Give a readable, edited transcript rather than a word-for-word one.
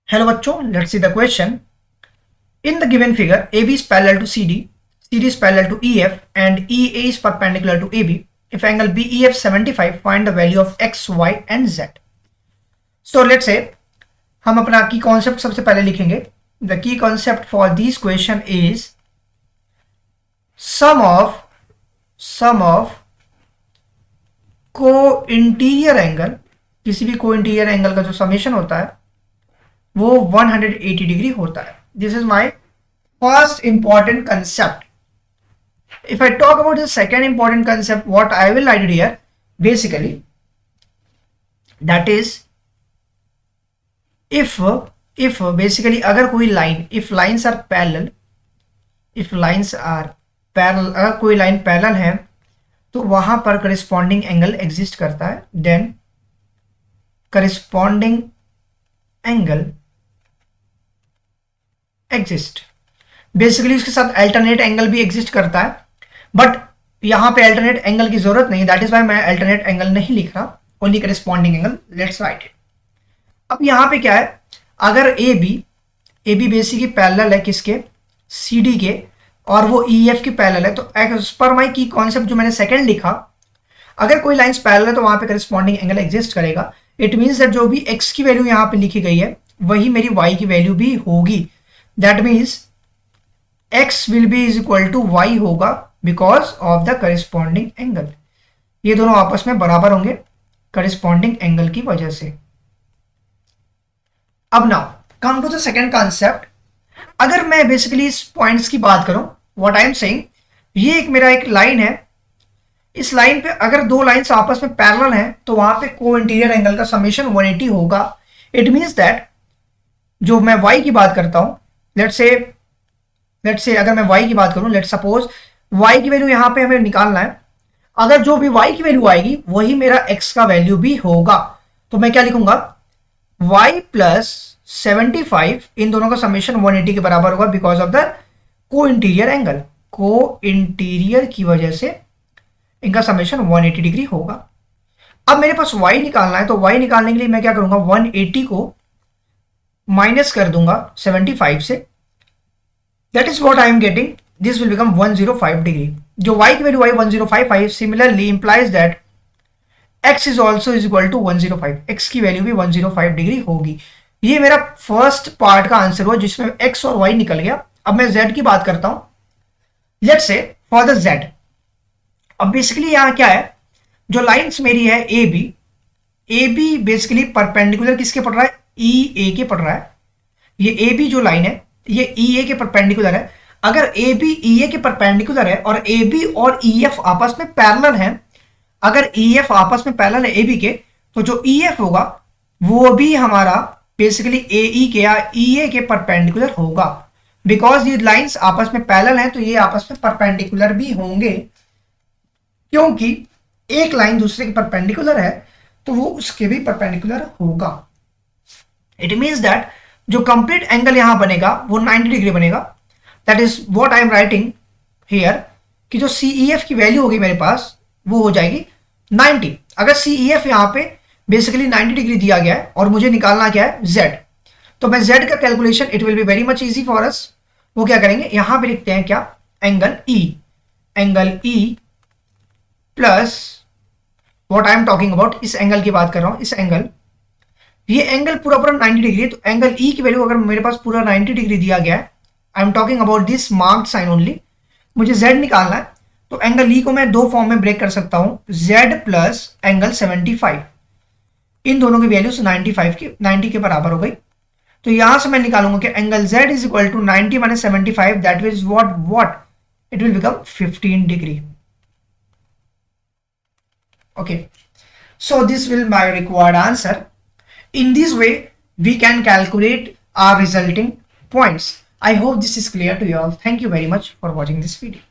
Hello बच्चों, let's see the question. In the given figure, AB is parallel to CD, CD is parallel to EF, and EA is perpendicular to AB. If angle BEF 75, find the value of X, Y, and Z. So let's say हम अपना की concept सबसे पहले लिखेंगे. The key concept for this question is sum of co-interior angle. किसी भी co-interior angle का जो summation होता है वो 180 डिग्री होता है. This is my first important concept. If I talk about the second important concept, what I will write here, basically, that is, if basically अगर कोई line, if lines are parallel, अगर कोई line parallel है तो वहां पर corresponding angle exist करता है. Then corresponding angle exist. Basically उसके साथ अल्टरनेट एंगल भी एग्जिस्ट करता है, बट यहां पे अल्टरनेट एंगल की जरूरत नहीं. दैट इज वाई मैं अल्टरनेट एंगल नहीं लिख रहा, only corresponding angle. Let's write it. अब यहां पे क्या है, अगर ए बी बेसिकली पैरेलल है किसके, सी डी के, और वो ई एफ की पैरेलल है, तो एज पर माई की कॉन्सेप्ट जो मैंने सेकंड लिखा, अगर कोई लाइंस पैरेलल है तो वहां पे करस्पॉन्डिंग एंगल एग्जिस्ट करेगा. इट मीन्स दैट जो भी एक्स की वैल्यू यहां पे लिखी गई है वही मेरी वाई की वैल्यू भी होगी. That means x will be is equal to y होगा because of the corresponding angle. ये दोनों आपस में बराबर होंगे corresponding angle की वजह से. अब now come to the second concept. अगर मैं बेसिकली इस पॉइंट्स की बात करूं, what I am saying, ये एक मेरा एक लाइन है. इस लाइन पे अगर दो लाइंस आपस में पैरेलल हैं तो वहां पे को इंटीरियर एंगल का समेशन 180 होगा. इट मीन्स दैट जो मैं y की बात करता हूं, लेट्स से अगर मैं y की बात करूं, लेट्स सपोज y की वैल्यू यहां पे हमें निकालना है. अगर जो भी y की वैल्यू आएगी वही मेरा x का वैल्यू भी होगा. तो मैं क्या लिखूंगा, y प्लस 75, इन दोनों का समेशन 180 के बराबर होगा बिकॉज ऑफ द को इंटीरियर एंगल. को इंटीरियर की वजह से इनका समेशन 180 डिग्री होगा. अब मेरे पास y निकालना है, तो y निकालने के लिए मैं क्या करूंगा, 180 को माइनस कर दूंगा 75 से. That is what I am getting. This will become 105 degree. जो y की वैल्यू I 105 I, similarly implies that x is also is equal to 105. x की वैल्यू भी 105 डिग्री होगी. ये मेरा फर्स्ट पार्ट का आंसर हुआ जिसमें x और y निकल गया. अब मैं z की बात करता हूं. Let's say for the z, अब बेसिकली यहां क्या है, जो लाइंस मेरी है ए बी बेसिकली परपेंडिकुलर किसके पड़ रहा है, ई ए के पड़ रहा है. ये ए बी जो लाइन है ये ई ए के परपेंडिकुलर है. अगर ए बी ई ए के परपेंडिकुलर है और ए बी और ई एफ आपस में पैरेलल है, अगर ई एफ आपस में पैरेलल है ए बी के, तो जो ई एफ होगा वो भी हमारा बेसिकली ए ई के या ई ए के परपेंडिकुलर होगा. बिकॉज ये लाइंस आपस में पैरेलल हैं तो ये आपस में परपेंडिकुलर भी होंगे, क्योंकि एक लाइन दूसरे के परपेंडिकुलर है तो वो उसके भी परपेंडिकुलर होगा. इट मीन्स दैट जो कंप्लीट एंगल यहां बनेगा वो 90 डिग्री बनेगा. That is what I am writing here, कि जो सी ई एफ की वैल्यू होगी मेरे पास वो हो जाएगी 90. अगर सी ई एफ यहां पे बेसिकली 90 डिग्री दिया गया है और मुझे निकालना क्या है, z, तो मैं z का calculation, it will be very much easy for us. वो क्या करेंगे, यहां पे लिखते हैं क्या, angle E plus what I am talking about, इस एंगल की बात कर रहा हूं, इस एंगल, ये एंगल पूरा 90 डिग्री है. तो एंगल ई की वैल्यू अगर मेरे पास पूरा 90 डिग्री दिया गया है, I am talking about this marked sign only, मुझे z निकालना है. तो एंगल ई को मैं दो फॉर्म में ब्रेक कर सकता हूं, z प्लस एंगल 75. इन दोनों की वैल्यूज 90 के बराबर हो गई. तो यहां से मैं निकालूंगा कि angle z is equal to 90 minus 75, that is what it will become 15 degree. Okay, so this will be my required answer. In this way we can calculate our resulting points. I hope this is clear to you all. Thank you very much for watching this video.